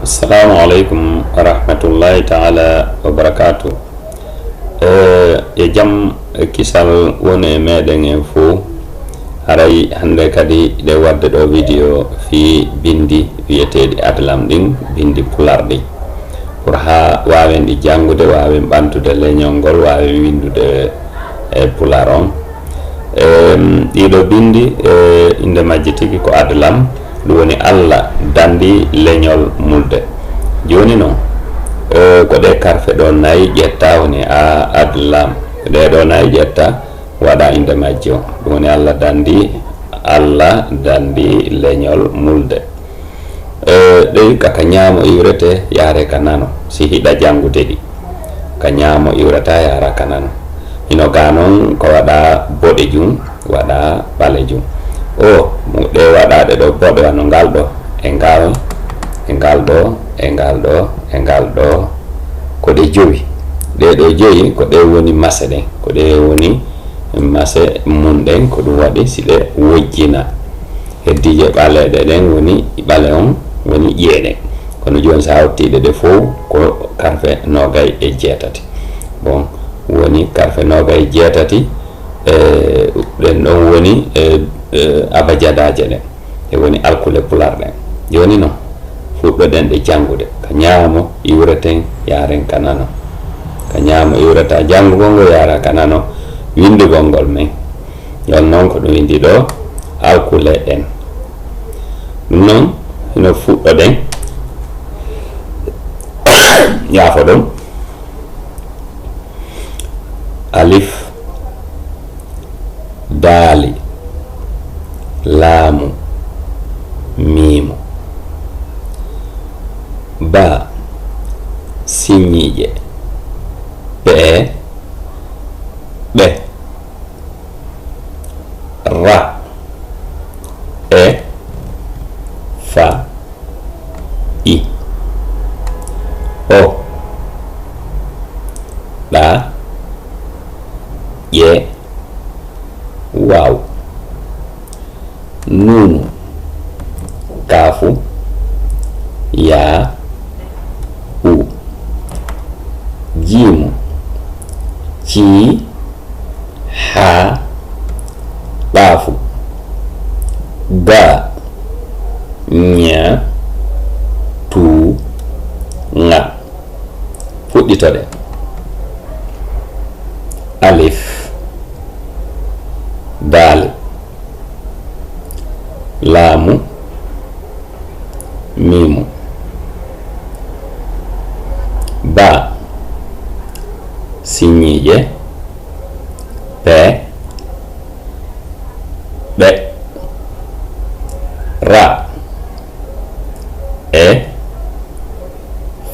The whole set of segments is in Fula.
Assalamualaikum warahmatullahi ta'ala wabarakatuh. Jam kisal woni meden en fo haray hande kadi de wadde do video fi bindi wiyetedi adlam din bindi pulardi pour ha wawen di jangude wawen bantude leñol wawen windude pularon dido bindi inde majji tigi ko adlam ɗum woni Allah dandi leñol mulde joni no ko de karfe ɗo nayi ƴetta woni adlam de ɗo nayi ƴetta waɗa inde majjo ɗum woni Allah dandi leñol mulde ɗoy kaka ñaamo iwrete yaare ka nano si hiɗa jangude ɗi ka ñaamo iwrata yara ka nano ino ga noon ko waɗa boɗejum waɗa ɓalejum ɗe waɗaɗe ɗo boɗe wano ngal ɗo e ngal ɗo ko ɗe joyi ɗe ɗo joyi ko ɗe woni mase ɗen ko ɗe woni mase mum ɗen ko ɗum waɗi si ɗe wojjina heddije ɓaleɗe ɗen woni ɓale on woni ƴeeɗe kono joni sa hawtiɗe ɗe fof ko karfe nogay e jeetati bon woni karfe nogay jeetati ɗen ɗon woni abajadaje ɗen e woni alkule pular ɗen joni no fuɗɗoɗen ɗe jangude ka ñaamo iwreten yaren kanano ka ñaamo iwrata jangugol ngo yara kanano windugol ngol men yon noon ko ɗum windi ɗo alkule ɗen ɗum noon ino fuɗɗoɗen yaafo ɗum alif daali laamu miimu ba siññiije ɓe ra e fa i o ɗa ƴe waaw nunu kaafu yaa u jiimu cii haa ɗaafu ga ña tuu ŋa fuɗɗitoɗe alif daal laamu miimu ba siññiije ɓe ra e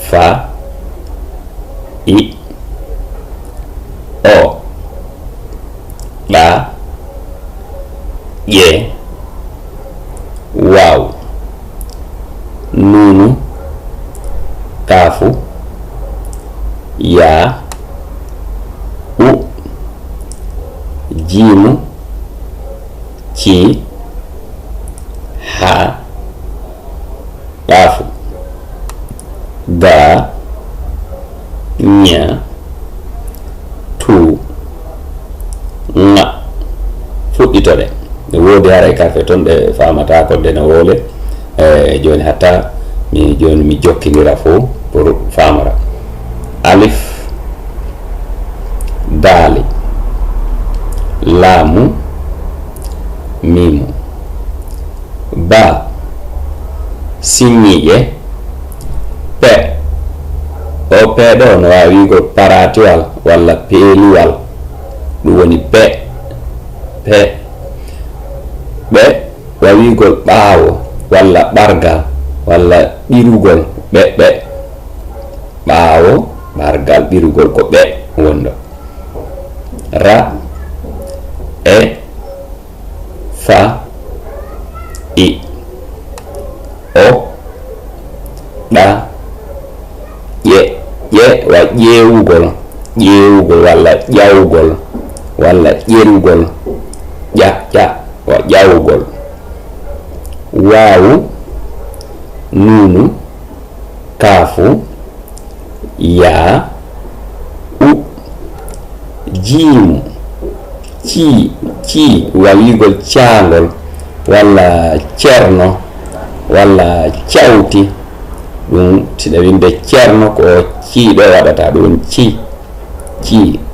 fa i o ɗa ƴe waaw nunu kaafu yaa u jiimu ci ha ɗaafu ga ña tu ŋa fuɗɗitoɗe ne woodi hara e karfe toon ɗe famata ko de ne woole joni hatta joni mi jokkidira fo pour famara alif daali laamu miimu ba siññiiƴe pe o peeɗo no wawi wiigo paratiwal walla peeliwal ɗum woni ɓe wawigol ɓaawo walla ɓargal walla ɓirugol ɓe ɓaawo ɓargal ɓirugol ko ɓe wondo ra e fa i o ɗa ƴe wa ƴeewugol walla ƴawgol walla ƴerugol ƴa wa ƴawgol waawu nunu kafu ya u jimu ci wawigol caangol walla cerno walla cawti ɗum siɗa winde cerno ko ciiɗo waɗata ɗum ci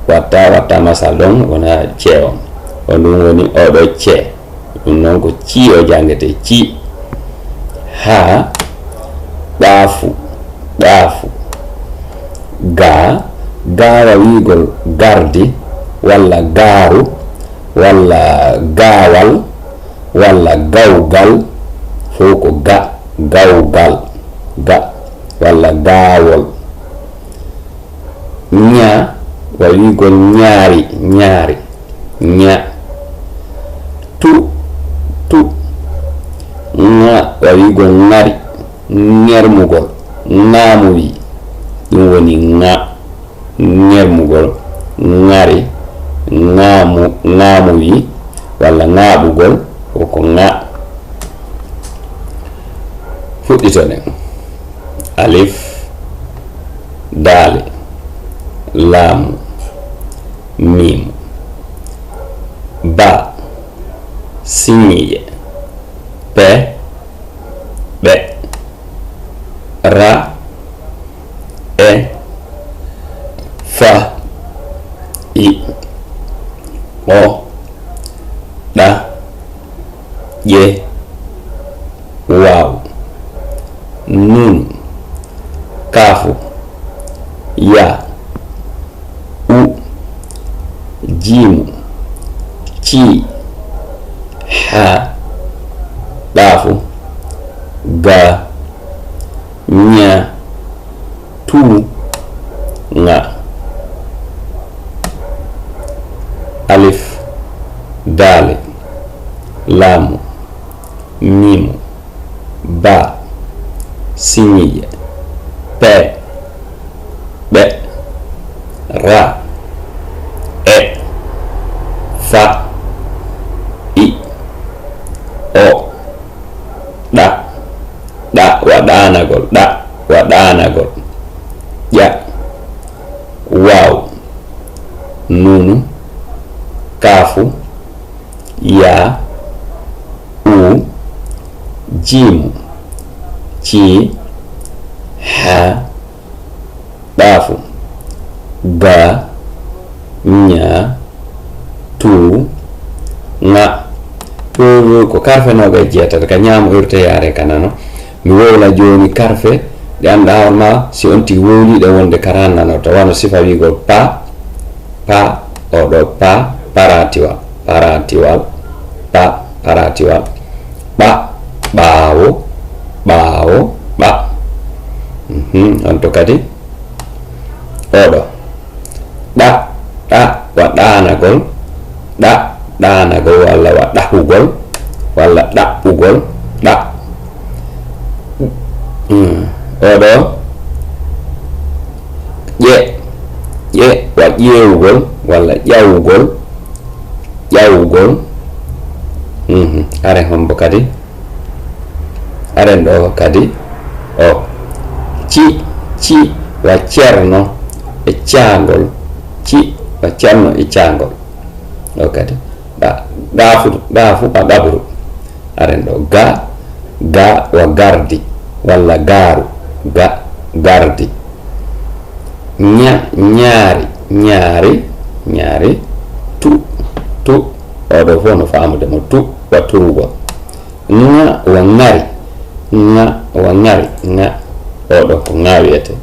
watta masal ɗon wona ceewa on ɗum woni oɗo cee ɗum noon ko ci o jangete ci. ha ɗaafu ga wawigol gardi walla gaaru walla gaawal walla gawgal fof ko gawgal walla gaawol. ña wawigol ñaari ña tu ŋa wawigol ŋari ŋermugol ŋaamuwi ɗum woni ŋa ŋermugol ŋari ŋaamuwi walla ŋaaɓugol koko ŋa. fuɗɗitoɗen alif daale laamu miimu ba siñiye pe ɓe ra e fa i o ɗa ƴe waaw nun kaafu ya u jiimu ci ha ɗaafu ga ña tu ŋa. alif daale laamu miimu ba siñiye pe ɓe ra e fa i o ɗa waɗanagol ƴa waaw nunu kaafu ya u jiimu ci ha ɗaafu ga ña tu ŋa. ɗo ko karfe noga jeetata ka ñaamo urte yaare kanano mi wowla joni karfe ɗe annda ma si on tigi wowliɗe wonde karannano to wano sifa wigol pa oɗo paratiwal ɓa ɓaawo ɓa on to kadi oɗo ɗa waɗanagol walla waɗahugol walla ɗaɓɓugol ɗa. oɗo ƴe wa ƴeewugol walla ƴawugol aren hombo kadi aren ɗo kadi o ci wa cerno e caangol ɗo kadi ɗaafu wa ɗaɓru. aren ɗo ga wa gardi walla gaaru gardi. ñaari tu oɗo fof no famudemo tu wa turugol. ŋa wa ŋari oɗo ko ŋa wiyete.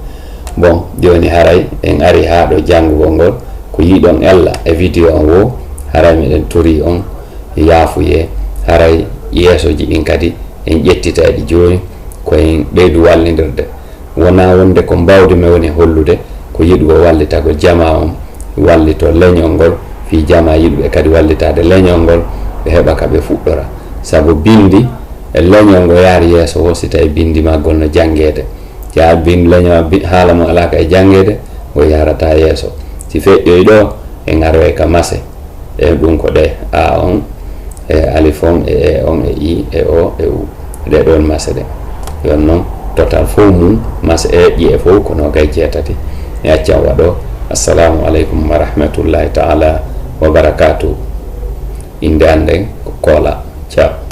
bon joni haray en ari ha ɗo jangugol ngol ko yiɗon ella e vidéo on wo haray miɗen tori on yaafuye haray yeesoji ɗin kadi en ƴettita ɗi joni koyen ɓeydu wallidirde wona wonde ko mbawde mi woni hollude ko yiɗugo wallitago jama on wallito leñol ngol fi jama yiɗuɓe kadi wallitade leñol ngol ɓe heɓa ka ɓe fuɗɗora sabu bindi e leñol ngo yaari yeeso ho si tawi bindi maggol no jangede ya bindi leñol haala mo alaka e jangede o yarata yeeso si feƴƴoyi ɗo e garoy ka mase e ɗum ko ɗe a on e alif on e on e i e o e u ɗe ɗon mase ɗe yon noon total fo mum mas e ƴe fo ko nogay jeetati e accam waɗo assalamu aleykum wa rahmatullahi taala wa barakatuh inde anden ko Kola. Ciao.